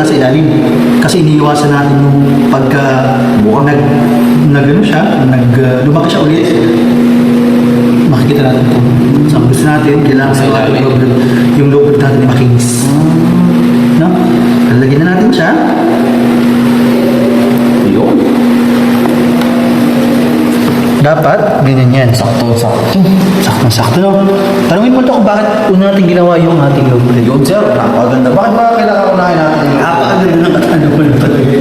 nasa ilalim. Kasi iniiwasan natin yung pagka nag-ano siya, lumaki siya ulit. Makikita natin ito. So, ang gusto natin, kailangan sa yung low bird natin ay makinis. No? Lalagyan na natin siya. Yun. Dapat, ganyan yan. Sakto-sakto. Sakto-sakto, no? Tanungin mo ito kung bakit una natin ginawa yung ating low bird. Yun, sir. Napakaganda. Bakit ba kailangan unahin natin yung Napakaganda ng katanong ko talaga.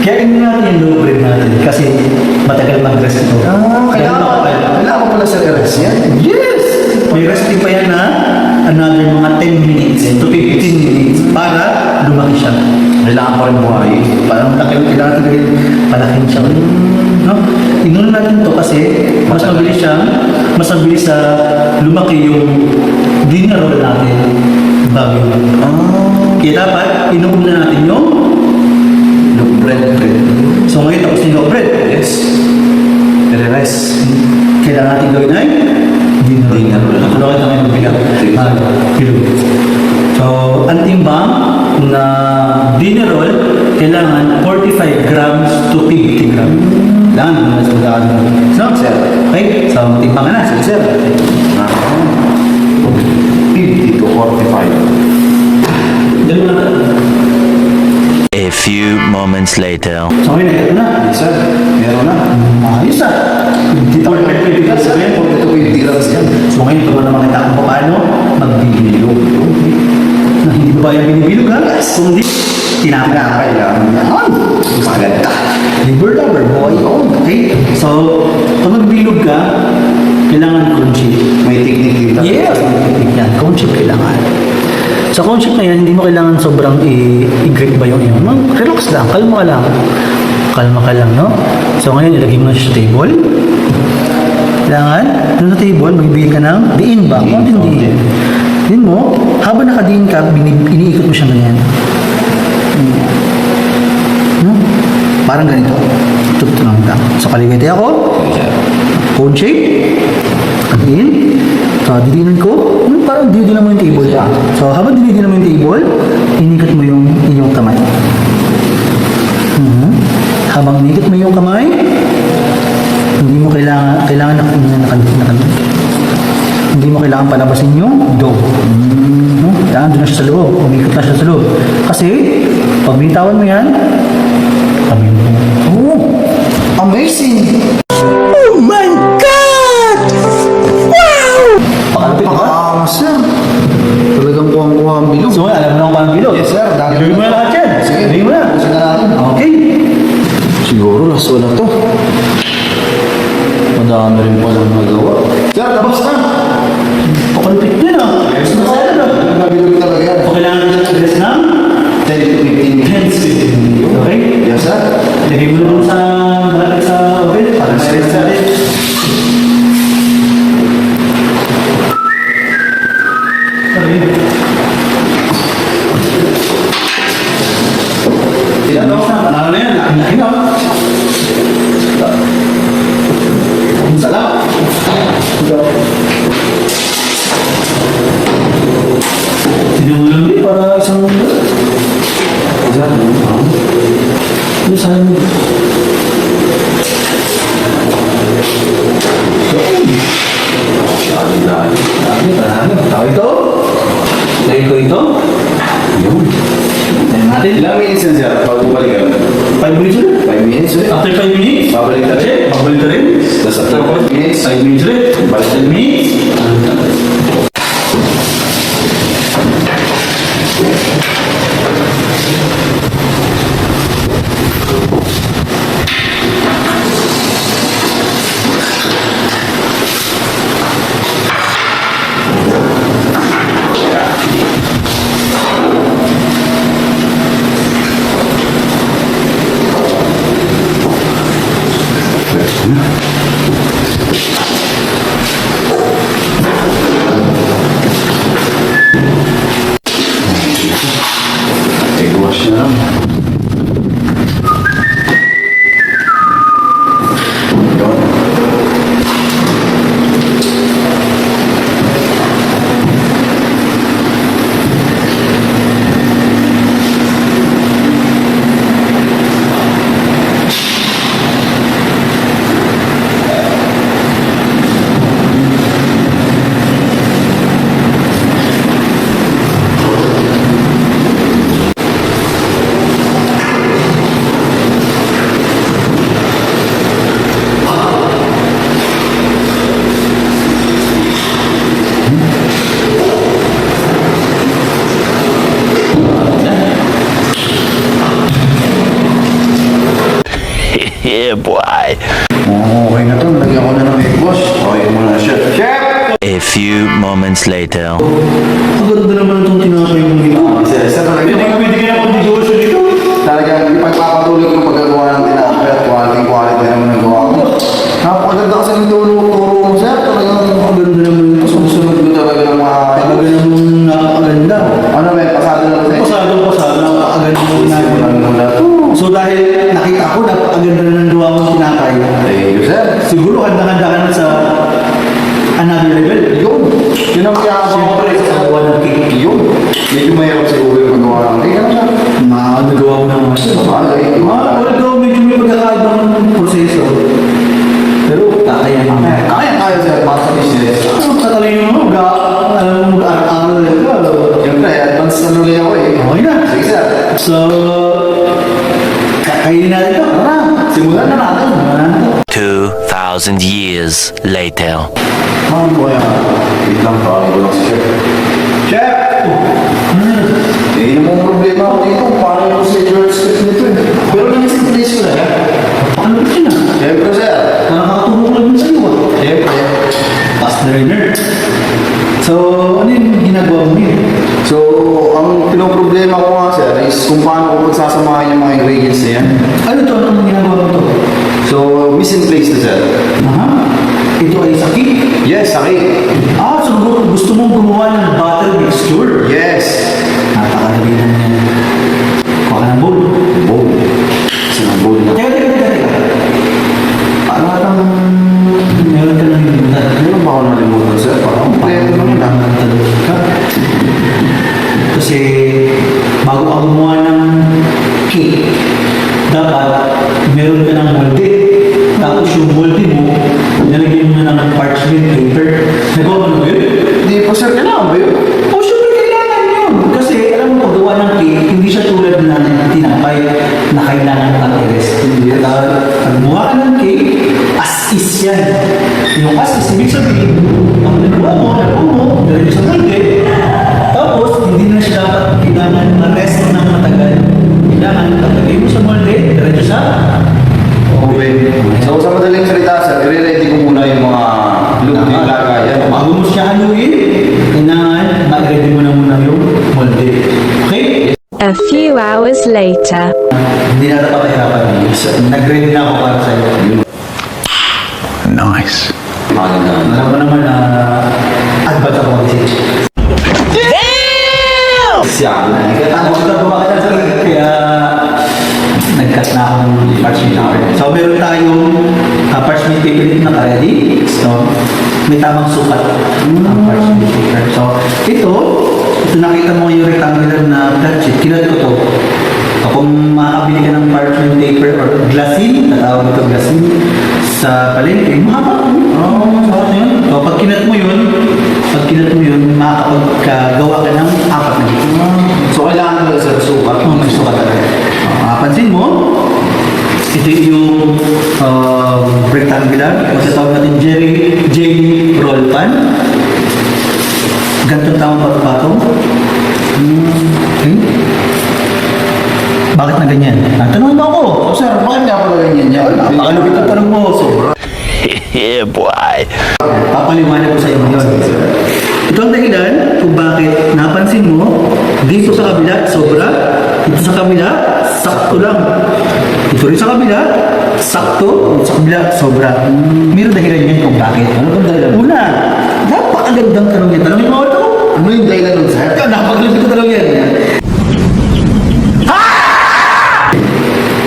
Kaya hindi natin yung low bird natin kasi matagal mag-rest ito. Kailangan pala sa rest yan. Yes! May resting pa yan na another mga 10 minutes to 15 minutes para lumaki siya. Kailangan pa rin buhay. Parang kailangan talaga palakin siya. No? Inunan natin to kasi mas mabilis sa lumaki yung dinner roll natin bago yun. Kaya dapat inumin na natin yung Bread. so ngayon tapos yung bread. Yes. Rest. Kailangan natin gawin ay dinner roll. Nakulawin na ngayon bilang kilo. So, ang timbang na dinner roll, kailangan 45 grams to 50 grams. Kailangan naman na sa pagkakaan mo. So, Sir. okay? So, timbang ka na. Sige, sir. 50 to 45. Diyan mo na. A few moments later. So, ngayon, ito na. Yes, sir. Meron na. Ayos ah. Hindi pa rin pwede ka sabihin. 42 grams yan. So, ngayon, ito mo na makita kung paano magbibilog. Na hindi ba yung binibilog ha? Kung hindi, tinapay. Kailangan yan. Maganda. Liver lover, boy. Okay? So, kung magbilog ka, kailangan cone chip. May technique dito. Yes! Yan, cone chip kailangan. Sa cone chip na yan, hindi mo kailangan sobrang i-grip ba yung iyo. Relax lang, kalma ka lang. Kalma ka lang, no? So, ngayon, ilagay mo na siya sa table. Kailangan, doon sa table, magbigay ka ng diin ba? Konting diin. Diin mo, habang nakadiin ka, iniikot mo siya ganyan. No? Parang ganito. Ito lang ito. So, kaligay ako. Cone shape. Diin. So, didinan ko. Parang didinan mo yung table. So, habang didinan mo yung table, inikot mo yung inyong kamay. Habang inikot mo yung kamay, hindi mo kailangan hindi mo kailangan palabasin yung dough. No? Kailangan doon na siya sa loob. Umikot na siya sa loob. Kasi, pag binitawan mo yan, kami mo. Oh, amazing! Oh my God! Wow! Pakalapit ka ba? Sir. Talagang kuhang-kuha ang bilog. So, alam mo na kung paano bilog? Yes, sir. Bilogin mo na lahat yan. Sige. Bilogin mo na. Sige na natin. Okay. Siguro last one na to. Madami rin po lang nagawa. Sir, tapos na! Pakalapit mo na. Ayos na sa alam. Nagabilog talaga yan. So, kailangan na siya dress ng 10 to 15 minutes. 10 to 15. Okay? Yes, sir. Lagay mo na dun sa malapit sa oven. Para sa rest natin. Ano na yan? Laki na. Ang sarap. Sinulong din para isang ano saan mo? Marami. Tao ito? Lagay ko ito? Yun. Tayo natin. Ilang minutes yan, sir? Pag bumalik ka? 5 minutes ulit. 5 minutes ulit. After 5 minutes, Babalik ka rin. babalik ka rin. Tapos after 5 minutes, 5 minutes ulit. balik 10 minutes. Yeah, boy. Okay na to. Lagyan ko na ng big boss. Okay mo na siya. Chef! A few moments later. Ang ganda naman itong tinapay mo dito. Sir, talaga. Pwede ka na mag-negosyo dito. Talagang ipagpapatuloy ko ng paggagawa ng tinapay at quality naman ang gawa ko. Napakaganda kasi ng turo mo, sir. Talagang Ang ganda naman ito. susunod ko talaga ng mga... Talaga namang napakaganda. Ano ba, pasado na kasi? Pasado, napakaganda mo Simulan mo na to. So dahil nakita ko, napakaganda na ng gawa mong tinapay. Thank you, sir. Siguro handa-handa ka na sa another level. Yun. Yun ang kaya Siyempre, sa gawa ng cake. Yun. Medyo mahirap siguro yung magawa ng cake. Ano siya? Nagawa mo naman siya. Bagay. Although medyo may pagkakaiba ng proseso. Pero kakayanin mo. Kaya, sir. Para sa business. Ano katalino mo? Alam mo, mag-aaral ka. Siyempre, advance na nulit ako eh. Okay na. Sige, sir. So, kakainin natin ito. Tara, simulan na natin. 2,000 years later. Ma'am, kuya. Wait lang, tawagin ko lang si Chef. Chef! Eh, yun ang problema ako dito. Paano yung procedure script nito eh? Pero nang-isip place ko na yan. Ano ba siya na? Siyempre, sir. Nakakatulong lang din sa iyo. Siyempre. Pass the learner. So, ano yung ginagawa mo yun? So, ang pinoproblema ko nga, sir, is kung paano ko pagsasamahan yung mga ingredients na yan. Ano to? Anong ginagawa mo to? So, miss in place na, sir. Aha. Ito ay sa cake. Yes, sakit. So gusto mong gumawa ng butter mixture. Yes. Napakadali na yan. Kuha ka ng bowl. Bowl. Kasi ng bowl na. Teka. Paano ka lang meron ka ng limutan? Ano ba ako nalimutan, sir? Parang kompleto naman lang. Kasi bago ka gumawa ng cake, dapat meron ka ng molde. Tapos yung molde mo, nilagyan mo na ng parchment paper. Nagawa mo na ba yun? Hindi po, sir. Kailangan ba yun? O syempre kailangan yun. Kasi alam mo, paggawa ng cake, hindi siya tulad ng tinapay na kailangan mag-rest. Paggawa ka ng cake, as is yan. Yung as is, ibig sabihin, ang nagawa mo, dahil sa molde. Tapos, hindi na siya dapat kailangan ma-rest ng matagal. Kailangan, pagkagay mo sa molde, diretso sa Okay. So, sa madaling salita, sir, i-ready ko muna yung mga look na lagayan. bago mo siya haluin, kailangan ma-ready mo na muna yung molde. Okay? A few hours later. Hindi na dapat mahirapan. Nag-ready na ako para sa'yo. Nice. Maganda. Alam mo naman na advance ako mag-isip. Siya. Ako ito bumakit sa sarili. Kaya nag-cut na ako ng parchment paper. So meron tayong parchment paper dito naka-ready. So may tamang sukat ang parchment paper. So ito nakita mo yung rectangular na flat sheet. Kinat ko to. So, kung makakabili ka ng parchment paper or glassine, tatawag ito glassine, sa palengke, mahaba. Mahaba yun. So pag kinat mo yun, makakapaggawa ka ng apat na dito. So, kailangan talaga, sir, sukat. May sukat talaga. Pansin mo, ito yung rectangular. Kasi tawag natin jelly roll pan. Ganito tawag patong-patong. Okay. Bakit na ganyan? Tanong mo ako. So, sir, bakit nga pala ganyan yan? Napakalupit ang tanong mo. Sobra. Yeah, boy. Papaliwanag ko sa iyo ngayon. Ito ang dahilan kung bakit napansin mo dito sa kabila, sobra. Dito sa kabila, sakto lang. Ito rin sa kabila, sakto. Sa kabila, sobra. Mayroon dahilan yan kung bakit. Ano bang dahilan? Una, napakagandang tanong yan. Tanongin mo ako. Ano yung dahilan nun, sir? Napakagandang ko tanong yan.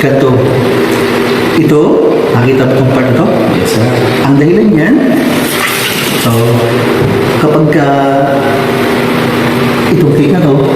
Ganito. Ito, nakita mo itong part na to? Yes, sir. Ang dahilan yan, so, kapag itong cake na to,